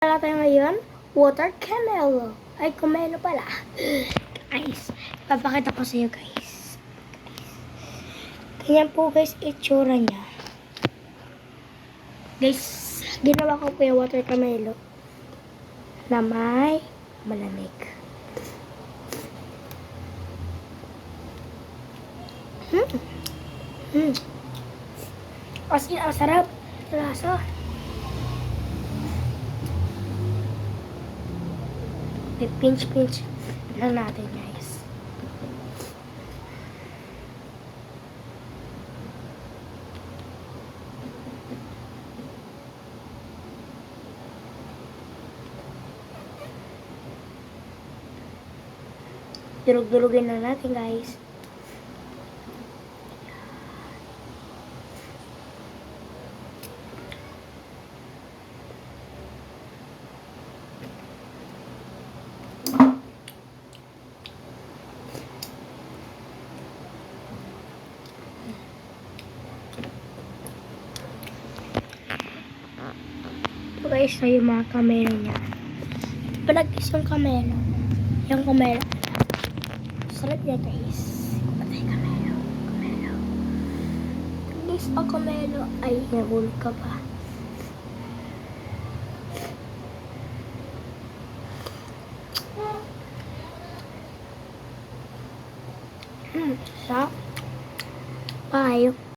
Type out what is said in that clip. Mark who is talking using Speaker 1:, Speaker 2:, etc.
Speaker 1: Wala tayo ngayon, water camelo. Ay, kumelo pala. Guys, papakita ko sa iyo guys. Ganyan po guys, itsura niya. Guys, ginawa ko po yung water camelo na may malamig. As in, ang sarap. Lasa. Pinch lang natin guys. Durug-durugin na natin guys. Ito guys na yung mga kamera niya. Palagkis yung kamera. Yung kamera. Sarap niya guys. Patay kamera. Kamera. Guys, ang kamera ay nahulog ka pa. Sa payo.